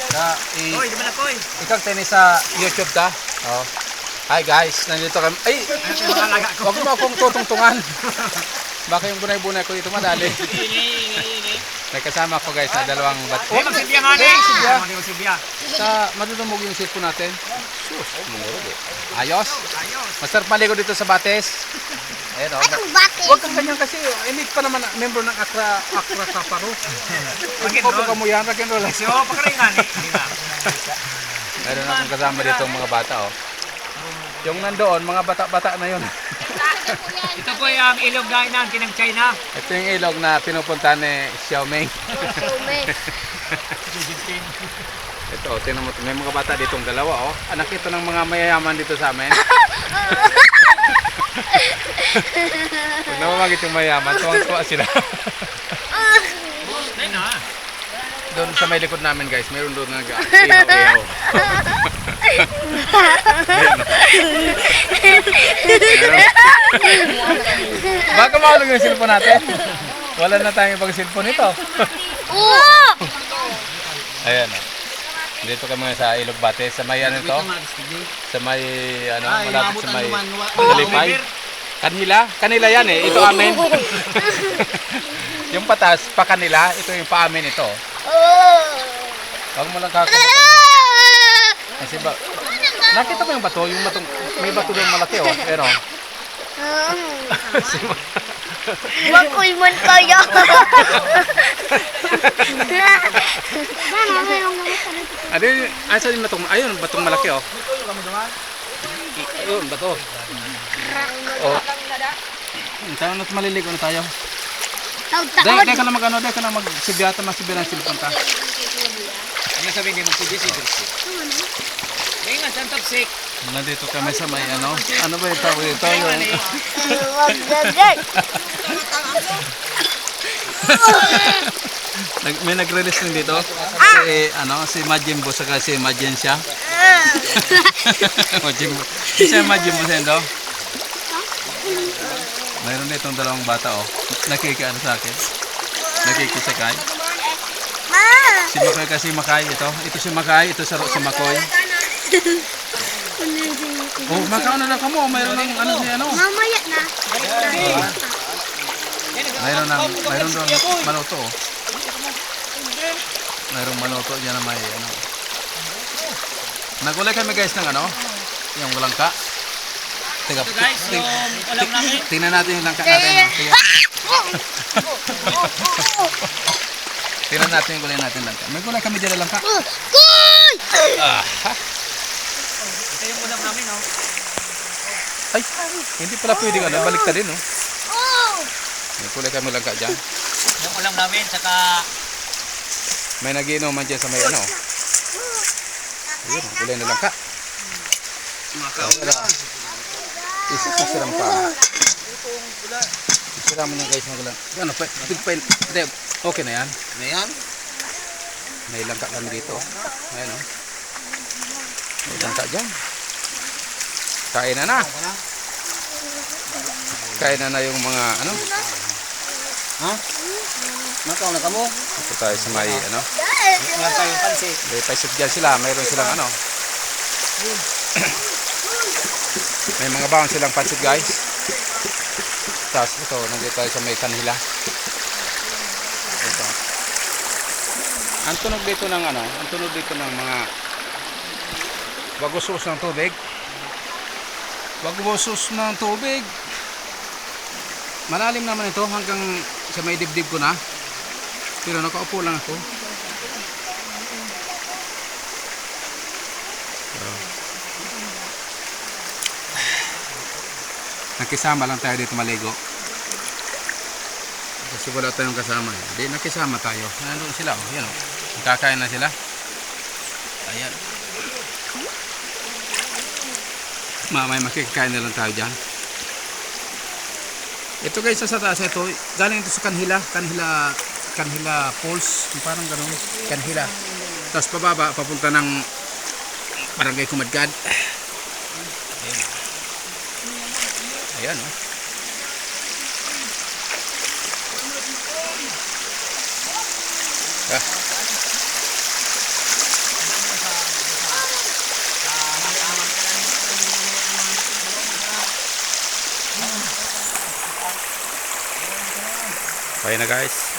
Koy, di ba na koy? Ikaw tenis sa YouTube ta? Oh. Hi guys, nandito kami. Ay! Huwag mo akong tutungtungan. Baka yung bunay-bunay ko dito madali. May kasama ko guys sa dalawang bat. Oh, magsilbiya nga na. Magsilbiya. Sa madudumog yung cellphone natin. Sus, ayos. Masarap maligo dito sa Bates. Ayan o. Huwag kang ganyan kasi. Hindi pa naman member ng Akra Kaparo. Pag-opo ka mo yan, roll. So, pakaringan eh. Meron akong kasama dito ang mga bata o. Yung nandoon, mga bata-bata na yun. Ito po yung ilog na inangkin ng China. Ito yung ilog na pinupunta ni Xiaoming. Ito, tingnan mo. May mga bata ditong dalawa oh. Anak ito ng mga mayayaman dito sa amin. Pag namamagit yung mayaman, tuwang-tuwa sila. Doon sa may likod namin guys, mayroon doon nag-ihaw-ihaw. Baka mahulog yung cellphone natin. Wala na tayong pag-cellphone ito. Ayan o. Dito kami sa Ilog Bate. Sa may ano ito? Sa may ano, malapit sa may Dalipay. Kanila yan eh. Ito amin. Yung patas, pa kanila. Ito yung pa amin ito. Huwag mo lang kakalimutan. Kasi ba, nakita mo yung bato? Yung batong, may bato doon malaki oh. Pero Bakoy man kaya. Asa yung batong, ayun, batong malaki oh. Ayun, bato. Oh. Tayo na maliligo na tayo. Dahil ka na mag-ano, dahil ka na mag-sibyata, mag-sibya ng silpon ka. Ano sabihin niya mag-sibya si Dirsi? Kaya nga, saan toxic? Nandito kami sa may ano. Ano ba yung tawag dito? May nag-release din dito. Si Majimbo saka si Majensya. Majimbo. Isa Majimbo sa ito. Mayroon ditong dalawang bata oh. Nakikiano sa akin. Nakikisakay. Si Makoy kasi Makay ito. Ito si Makay, ito si Makoy. Oh, makaano na ka mo. Mayroon ng ano siya ano. Mamaya na. Mayroon doon maloto oh. Mayroong maloto diyan na may ano. Nagulay kami guys ng ano, yung langka. Teka, tingnan natin yung langka natin. Tingnan natin yung gulay natin langka. May gulay kami dyan langka. Koy! Ito yung ulam namin oh. Ay, hindi pala pwedeng ano, baliktad din oh. May gulay kami langka dyan. Yung ulam namin, saka may nagiinuman dyan sa may ano. Ayun, gulay na langka. Isip na siram pa. Siram niya guys ng gulay. Ano, pigpain. Hindi, okay na yan. May langka kami dito. Ayan oh. May langka dyan. Kain na na. Kain na na yung mga ano. ha? Makaw na kamo? Ito tayo sa may ano. Wala tayong pansit. May paisip dyan sila. Mayroon silang ano. May mga baon silang pansit guys. Tapos ito, nandito tayo sa may kanhila. Ito. Ang tunog dito ng ano, ang tunog dito ng mga wagusos ng tubig. Wagusos ng tubig. Malalim naman ito hanggang sa may dibdib ko na. Pero nakaupo lang ako. Nakisama lang tayo dito maligo. Kasi wala tayong kasama. Di nakisama tayo. Nandun sila. Oh. Yan, oh. Kakain na sila. Ayan. Mamay makikikain na lang tayo dyan. Ito guys sa taas ito. Galing ito sa Kanhila. Kanhila Falls. Parang ganun. Kanhila. Tapos pababa. Papunta ng Barangay Kumadgad. Ayan oh. Bye na guys.